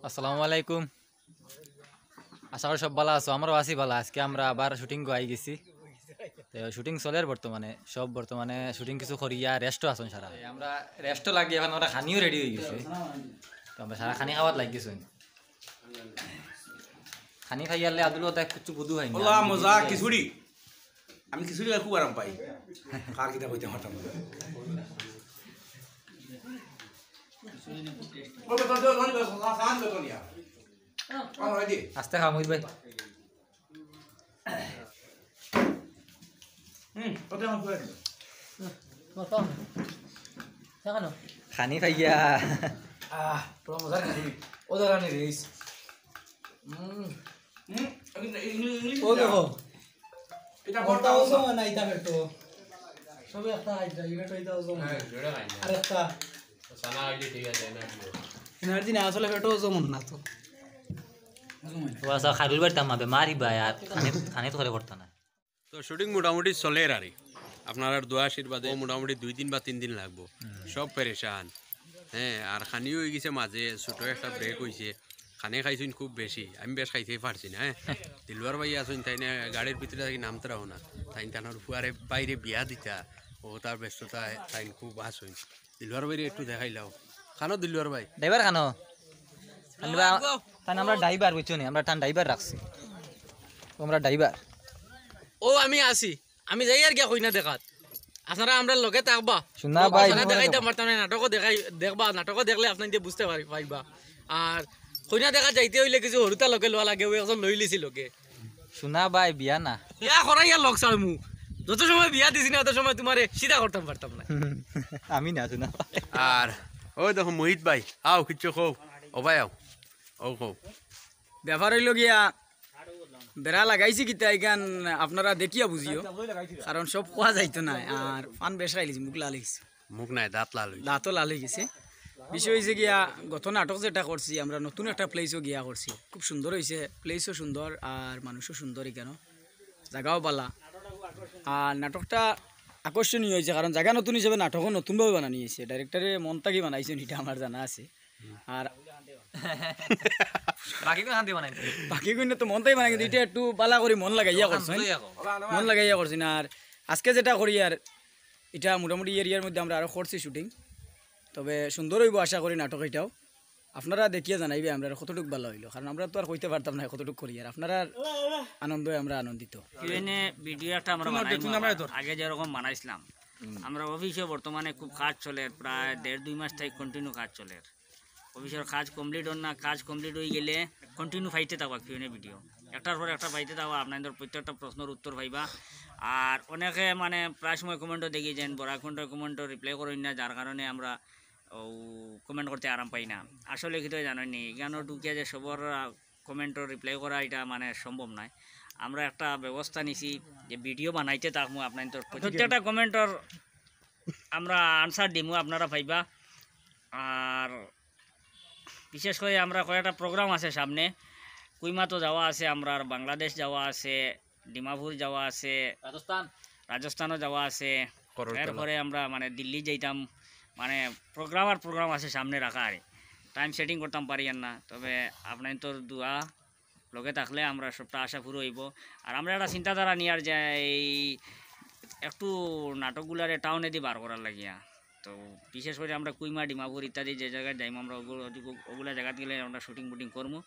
আসসালামু আলাইকুম। আশা করি সব ভালো আছো, আমারও আছি ভালো। আজকে আমরা আবার শুটিং আই গেছি। তো শুটিং চলে বর্তমানে শুটিং কিছু করিয়া রেস্টও আছেন সারা। আমরা রেস্টও লাগি, এখন আমরা খানিও রেডি হয়ে গেছে। তো আমরা সারা খানি খাওয়াত লাগিয়েছি। খানি খাই গেলে আদুলো তাই কিছু বুধু হয় না। ওলা মজা খিচুড়ি। আমি খিচুড়ি খুব আরাম পাই। কার কিটা কইতে পারতাম না। ওকে তো ধরি সান তো নিয়া। দি আস্তে খাও মুই ভাই। ওতে আমার কই দিল। খানি খাইয়া পুরো মজা খিচুড়ি। ওদের রানি রেস। ইংলিশ ও দেখো এটা করতে করতে হতো না এটা বেটো সবে একটা আইডা ইভেন্ট হইতা হতো হ্যাঁ জোড়া খাই না আর একটা সানা আইডি ঠিক আছে না এনার্জি না আসলে বেটো জমন না তো ওয়াসা খাইল বাড়তাম না বেমারি ভাই, আর খানি তো করে করতে না। তো শুটিং মোটামুটি চলে আর আপনার দোয়া আশীর্বাদে মোটামুটি 2 দিন বা 3 দিন লাগবো। সব পেরেশান। হ্যাঁ, আর খানিও হয়ে গেছে, মাঝে ছোট একটা ব্রেক হয়েছে। খানে খাইছুন খুব বেশি, আমি বেশ খাইতেই পারছি না। হ্যাঁ, দিলবার ভাই আসুন তাই না, গাড়ির ভিতরে থাকি নামতে রাখো না, তাই তানোর ফুয়ারে বাইরে বিয়া দিতা ও তার ব্যস্ততা তাই খুব আসুন। দিলবার বাইরে একটু দেখাইলাও খানো দিলবার ভাই। ড্রাইভার খানো তাই আমরা ড্রাইভার বুঝছো নি, আমরা টান ড্রাইভার রাখছি। আমরা ড্রাইভার ও আমি আছি, আমি যাই আর গিয়া কই না দেখাত আপনারা আমরা লগে থাকবা। শুনা ভাই আপনারা দেখাইতে পারতাম না, নাটকও দেখবা, নাটকও দেখলে আপনার দিয়ে বুঝতে পারবা। আর কইনা দেখা যাইতে হইলে কিছু হরুতা লগে লওয়া লাগে, ওই একজন লই লিছি লগে। শুনা ভাই বিয়া না ইয়া করাই আর লগ চাল মু যত সময় বিয়া দিছি না, তত সময় তোমারে সিধা করতাম পারতাম না। আমি না শুনা আর ও দেখো মোহিত ভাই আও কিচ্ছু কও। ও ভাই আও ও কও। ব্যাপার হইল গিয়া বেড়া লাগাইছি কিতা এখান আপনারা দেখিয়া বুঝিও, কারণ সব খোয়া যাইতো না। আর পান বেশ খাইলিছি, মুখ লাল হয়েছে, মুখ নাই দাঁত লাল হইছে। দাঁতও লাল হয়ে গেছে। বিষয় হয়েছে গিয়া গত নাটক যেটা করছি আমরা, নতুন একটা প্লেসও গিয়া করছি, খুব সুন্দর হয়েছে। প্লেসও সুন্দর আর মানুষও সুন্দর, কেন জায়গাও বালা। আর নাটকটা আকর্ষণীয় হয়েছে, কারণ জায়গা নতুন হিসেবে নাটকও নতুনভাবে বানানি হয়েছে। ডাইরেক্টরে মন থাকি বানাইছেন, এটা আমার জানা আছে। আর বাকি কোন শান্তি বানাই বাকি কইনা তো মন তাই বানাই, কিন্তু এটা একটু বালা করে মন লাগাইয়া করছেন, মন লাগাইয়া করছেন। আর আজকে যেটা করি আর এটা মোটামুটি এরিয়ার মধ্যে আমরা আরও করছি শুটিং, তবে সুন্দর হইব আশা করি নাটক। এটাও আপনারা দেখিয়া জানাইবে আমরা কতটুকু ভালো হইলো, কারণ আমরা তো আর কইতে পারতাম না কতটুকু করি। আর আপনারা আনন্দ, আমরা আনন্দিত। ভিডিও একটা আমরা আগে যেরকম বানাইছিলাম, আমরা অফিসে বর্তমানে খুব কাজ চলে, প্রায় 1.5-2 মাস থেকে কন্টিনিউ কাজ চলে। অফিসের কাজ কমপ্লিট হন না, কাজ কমপ্লিট হয়ে গেলে কন্টিনিউ পাইতে থাকবা কিউএনএ ভিডিও, একটার পর একটা পাইতে থাকবা। আপনাদের প্রত্যেকটা প্রশ্নের উত্তর পাইবা। আর অনেকে মানে প্রায় সময় কমেন্টও দেখি যেন বড় কমেন্টও রিপ্লাই করেন না, যার কারণে আমরা কমেন্ট করতে আরাম পাই না। আসলে কিন্তু জানেননি, কেন ঢুকিয়া যে সবার কমেন্টও রিপ্লাই করা এটা মানে সম্ভব নয়। আমরা একটা ব্যবস্থা নিছি যে ভিডিও বানাইতে থাকবো, আপনাদের প্রত্যেকটা কমেন্টর আমরা আনসার দিমু, আপনারা পাইবা। আর বিশেষ করে আমরা কয়েকটা প্রোগ্রাম আছে সামনে, কুইমা তো যাওয়া আছে, আমরা বাংলাদেশ যাওয়া আছে, ডিমাপুর যাওয়া আছে, রাজস্থানও যাওয়া আছে। এরপরে আমরা মানে দিল্লি যাইতাম, মানে প্রোগ্রাম আছে সামনে রাখা। আর টাইম সেটিং করতাম পারি আর না, তবে আপনার তো দোয়া লগে থাকলে আমরা সবটা আশা পুরো হইব। আর আমরা একটা চিন্তাধারা নিয়ে আর যে এই একটু নাটকগুলারে টাউনে দিয়ে বার করার লাগিয়া, তো বিশেষ করে আমরা কুইমা, ডিমাপুর ইত্যাদি যে জায়গায় যাইম, আমরা ওগুলো জায়গাতে গেলে আমরা শুটিং করবো।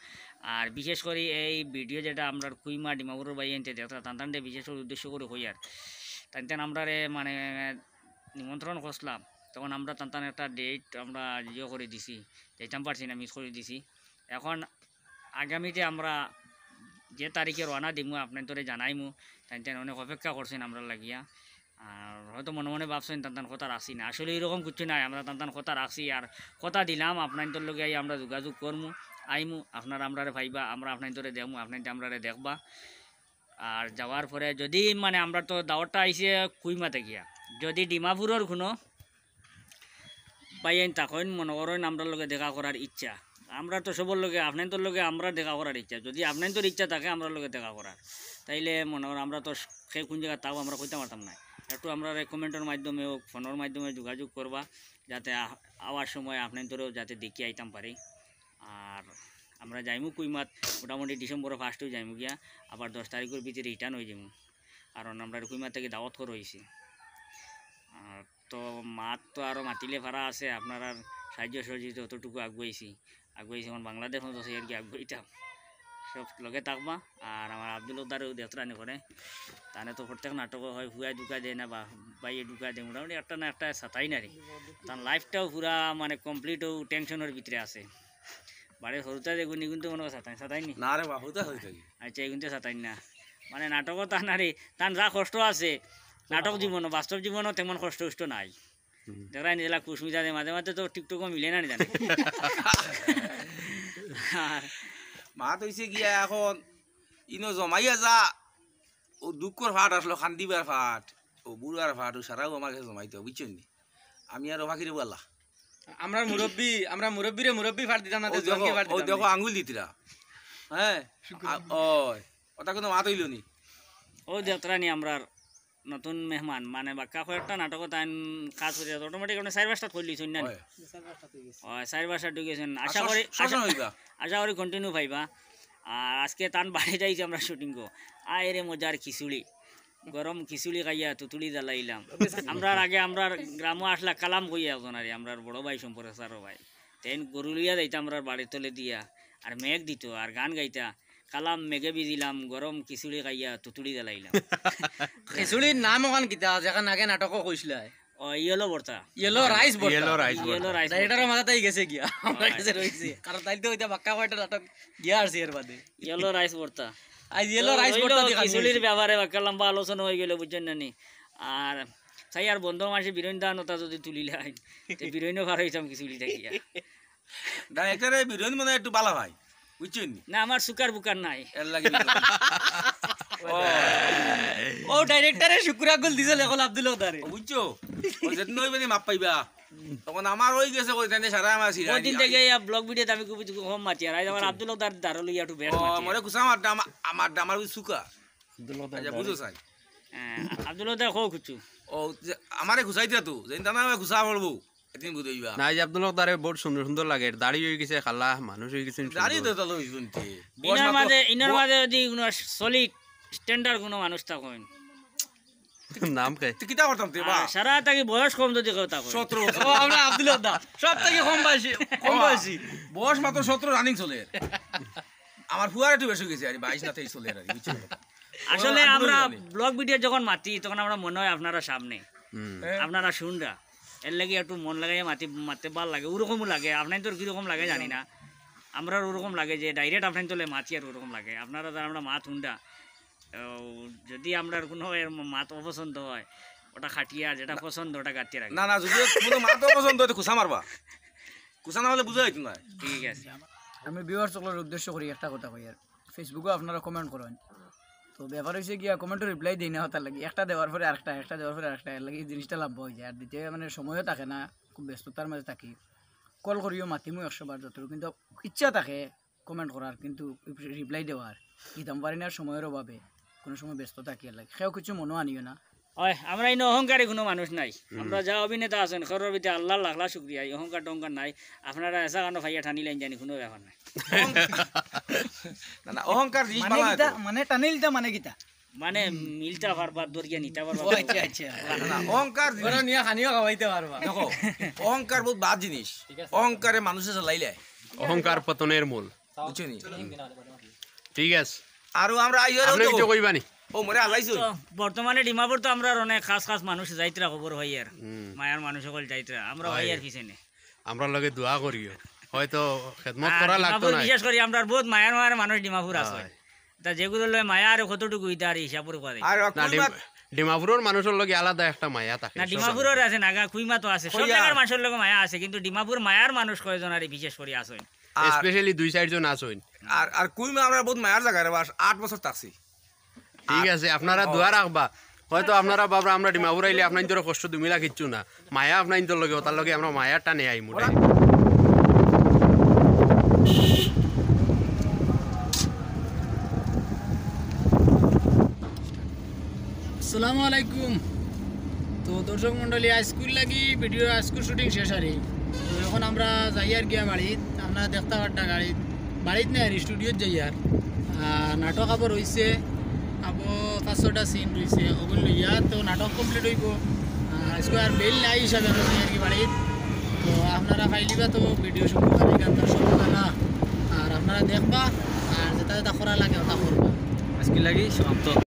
আর বিশেষ করে এই ভিডিও যেটা আমরা কুইমা, ডিমাপুরের বাইরে আনতে দেখতাম, তানটানটে বিশেষ করে উদ্দেশ্য করে হই। আর তানটান আমরা মানে নিমন্ত্রণ করছিলাম, তখন আমরা তানটান একটা ডেট আমরা করে দিছি, যেতাম পারছি না, মিস করে দিছি। এখন আগামীতে আমরা যে তারিখে রওনা দিমু আপনাদের জানাইমু, তানটান অনেক অপেক্ষা করছেন আমরা লাগিয়া। আর হয়তো মনে মনে ভাবছেন তান্তান কথা রাখছি না, আসলে এরকম কিছু নাই, আমরা তান্তান কথা রাখছি। আর কথা দিলাম আপনাদের লগে আমরা যোগাযোগ করবো, আইমু, আপনারা আমরা ভাইবা, আমরা আপনাদের দেখবো, আপনাদের আমরা দেখবা। আর যাওয়ার পরে যদি মানে আমরা তো দাওয়াতটা আইসে কুইমাতে গিয়া, যদি ডিমাপুরের কোনো বাইন তখন মনে করেন আমরা লগে দেখা করার ইচ্ছা, আমরা তো সবর লগে আপনাদের লগে আমরা দেখা করার ইচ্ছা, যদি আপনাদের ইচ্ছা থাকে আমরা লগে দেখা করার, তাইলে মনে করেন আমরা তো সে কোন জায়গা তাও আমরা কইতে পারতাম না। একটু আমরা কমেন্টের মাধ্যমে হোক, ফোনের মাধ্যমে যোগাযোগ করবা, যাতে আওয়ার সময় আপনাদেরও যাতে দেখি আইতাম পারি। আর আমরা যাইমু কুইমাত মোটামুটি ডিসেম্বর ফার্স্টেও যাইমু গিয়া আবার 10 তারিখের ভিতরে রিটার্ন হয়ে যাবো কারণ আমরা কুইমাত থেকে দাওয়াত করে হয়েছি তো মাত তো আরও মাতিলে ভাড়া আছে আপনার আর সাহায্য সহযোগিতা অতটুকু আগুয়েছি আমার বাংলাদেশ মতো সেই আর কি আগুইতাম সব লগে থাকবা আর আমার আব্দুল উদ্দারেও দেহরানি করে তাহলে তো প্রত্যেক নাটক হয় হুয়াই ঢুকা দেয় না বা বাইয়ে ঢুকা দেয় মোটামুটি একটা না একটা সাতাই নারী তার লাইফটাও পুরা মানে কমপ্লিটও টেনশনের ভিতরে আছে বাড়ির সরুতা দেখুন কিন্তু মনে হয় সাতাইনি না রে বাবা হতে হয়ে থাকি আচ্ছা এই কিন্তু সাতাইন না মানে নাটকও তা নারী তার যা কষ্ট আছে নাটক জীবনও বাস্তব জীবনও তেমন কষ্ট নাই দেখা নিজেরা কুসমিতা দেয় মাঝে মাঝে তো টিকটকও মিলে না জানে মাত হয়েছে গিয়া এখন ইনো জমাইয়া যা ও দুঃখর ফাট আসলো খান্দিবার ফাট ও বুড়ার ফাট ও সারাও আমার কাছে জমাইতে বুঝছেন নি আমি আর ফাঁকিরে বললা আমরা মুরব্বী ফাট দিতাম না ও দেখো আঙ্গুল দিতিরা হ্যাঁ ওই ওটা কিন্তু মাত হইল নি ও দেবতরানি আমরা নতুন মেহমান মানে বাক্কা কয়েকটা নাটক তাই কাজ করে অটোমেটিক আপনি 4-5টা করলি শুন না 4-5টা ঢুকেছেন আশা করি কন্টিনিউ পাইবা আর আজকে তান বাড়ি যাইছি আমরা শুটিং কো আরে মজার খিচুড়ি গরম খিচুড়ি খাইয়া তুতুলি জ্বালাইলাম আমরা আগে আমরা গ্রামে আসলা কালাম কইয়া জনারি আমরা বড় ভাই সম্পর্কে সারো ভাই তেন গরু লইয়া যাইতাম আমরা বাড়ির তলে দিয়া আর মেঘ দিত আর গান গাইতা কালাম মেঘে বিজিলাম গরম খিচুড়ি খাইয়া তুতুলি জ্বালাইলাম খিচুড়ির নাম ওখান কিতা যেখান আগে নাটকও কইছিল ও ইয়েলো ভর্তা ইয়েলো রাইস ইয়েলো রাইস ডাইরেক্টরের মাথাতেই গেছে গিয়া আমার কাছে রইছে কারণ তাইতে ওইটা বাক্কা কয়টা নাটক গিয়া আসছে এর বাদে ইয়েলো রাইস ভর্তা আজ ইয়েলো রাইস ভর্তা দি খিচুড়ির ব্যাপারে বাক্কা লম্বা আলোচনা হয়ে গেল বুঝছেন না নি আর তাই আর বন্ধ মাসে বিরোধ দানতা যদি তুলিলাই বিরোধও ভার হইতাম খিচুড়ি থাকিয়া ডাইরেক্টরে বিরোধ মনে একটু বালা ভাই বুঝছেন নি না আমার সুকার বুকার নাই এর লাগি ও ডাইরেক্টরে শুক্রাগুল দিছিল এখন আব্দুল উদ্দারে বুঝছো ও যেদিন হইবে মাপ পাইবা তখন আমার হয়ে গেছে কই তাই সারা আমার সিরা ওই দিন থেকে ব্লগ ভিডিওতে আমি খুব কম মাতি আর আমার আব্দুল উদ্দার দারো লইয়া একটু বেশ মাতি মরে কুসা আমার সুকা আচ্ছা বুঝো চাই আব্দুল উদ্দার কো কিছু ও আমারে ঘুষাই দিয়া তো যেন জানা ঘুষা পড়বো একদিন বুঝাইবা না যে আব্দুল হকদারে বহুত সুন্দর সুন্দর লাগে দাড়ি হয়ে গেছে খালা মানুষ হয়ে গেছে দাড়ি তো তালো শুনতে ইনার মাঝে যদি কোনো সলিড স্ট্যান্ডার্ড কোনো মানুষ থাকেন নাম কে তুই কিতা করতাম তুই বা সারা তাকে বয়স কম যদি কথা কই 17 ও আমরা আব্দুল উদ্দার সব থেকে কম বয়সী বয়স মাত্র 17 রানিং চলে আমার ফুয়ার একটু বেশি গেছে আর 22 না 23 চলে আর বুঝছো আসলে আমরা ব্লগ ভিডিও যখন মাতি তখন আমরা মনে হয় আপনারা সামনে আপনারা শুনরা এর লাগে একটু মন লাগাই মারতে ভালো লাগে ওরকমও লাগে আপনার তোর কীরকম লাগে জানি না আমরা ওরকম লাগে যে ডাইরেক্ট আপনার তোলে মাতি আর ওরকম লাগে আপনারা যারা আমরা মাত হুন্ডা যদি আমরা কোনো মাত অপছন্দ হয় ওটা খাটিয়া যেটা পছন্দ ওটা কাটিয়ে রাখি না না যদি কোনো মাত পছন্দ হয় কুসা মারবা কুসা না হলে বুঝা হইতো না ঠিক আছে আমি ভিউয়ার সকলের উদ্দেশ্য করি একটা কথা কই আর ফেসবুকে আপনারা কমেন্ট করেন তো ব্যাপার হয়েছে গিয়া কমেন্টও রিপ্লাই দিই না হতার লাগে একটা দেওয়ার পরে আরেকটা দেওয়ার পরে আরেকটা এর লাগে জিনিসটা লাভ হয়ে যায় আর দ্বিতীয় মানে সময়ও থাকে না খুব ব্যস্ততার মাঝে থাকি কল করিও মাতিমও 100 বার যতটুকু কিন্তু ইচ্ছা থাকে কমেন্ট করার কিন্তু রিপ্লাই দেওয়ার দিতাম পারি না সময়ের অভাবে কোনো সময় ব্যস্ত থাকি আর লাগে সেও কিছু মনেও আনিও না হয় আমরা এই অহংকারী কোনো মানুষ নাই আমরা যা অভিনেতা আছেন খরর ভিতরে আল্লাহ লাখলা শুক্রিয়া অহংকার টহংকার নাই আপনারা এসা কারণ ভাইয়া ঠানিলেন জানি কোনো ব্যাপার নাই না না অহংকার জিনিস মানে বালা কিতা মানে টানিলটা মানে কিতা মানে মিলতা পারবা দরিয়া নিতে পারবা আচ্ছা আচ্ছা না অহংকার ওরা নিয়া খানিও খাওয়াইতে পারবা দেখো অহংকার বহুত বাদ জিনিস অহংকারে মানুষে চালাইলে অহংকার পতনের মূল বুঝছো নি ঠিক আছে আর আমরা আইয়ার আপনি কিছু কইবানি ও মরে আলাইছো তো বর্তমানে ডিমাপুর তো আমরা অনেক খাস খাস মানুষ যাইতরা খবর হয় আর মায়ার মানুষ সকল যাইতরা আমরা হয় আর পিছনে আমরা লগে দোয়া করিও হয়তো খেদমত করা লাগতো না বিশেষ করে আমরা বহুত মায়ার মানুষ ডিমাপুর আছে তা যেগুলো লয় মায়া আর কতটুকু ইতা আর হিসাবর করে আর না ডিমাপুরের মানুষের লগে আলাদা একটা মায়া থাকে না ডিমাপুরের আছে নাগা কুইমা তো আছে সব জায়গার মানুষের লগে মায়া আছে কিন্তু ডিমাপুর মায়ার মানুষ কয়জন আর বিশেষ করে আছে স্পেশালি 2-4 জন আছেন আর কুইমা আমরা বহুত মায়ার জায়গা রে বাস 8 বছর থাকছি ঠিক আছে আপনারা দোয়া রাখবা হয়তো আপনারা বাবা আমরা ডিমাপুর আইলে আপনার ইন্তর কষ্ট দুমিলা কিচ্ছু না মায়া আপনার ইন্তর লগে তার লগে আমরা মায়া টানে আই মোটা আসসালামু আলাইকুম তো দর্শক মন্ডলী স্কুল লাগি ভিডিও স্কুল শুটিং শেষ আর তো এখন আমরা যাই আর গিয়া বাড়িত আমরা দেখতে পারটা গাড়িত বাড়িত নাই আর স্টুডিওত যাই আর নাটক আবার রয়েছে আবো 500টা সিন রয়েছে ওগুলো লইয়া তো নাটক কমপ্লিট হইব আজকে আর বেল নাই হিসাবে আমি আর কি বাড়িত তো আপনারা ফাইলিবা তো ভিডিও শুট করে গান সব জানা আর আপনারা দেখবা আর যেটা যেটা করা লাগে ওটা করবা আজকে লাগি সমাপ্ত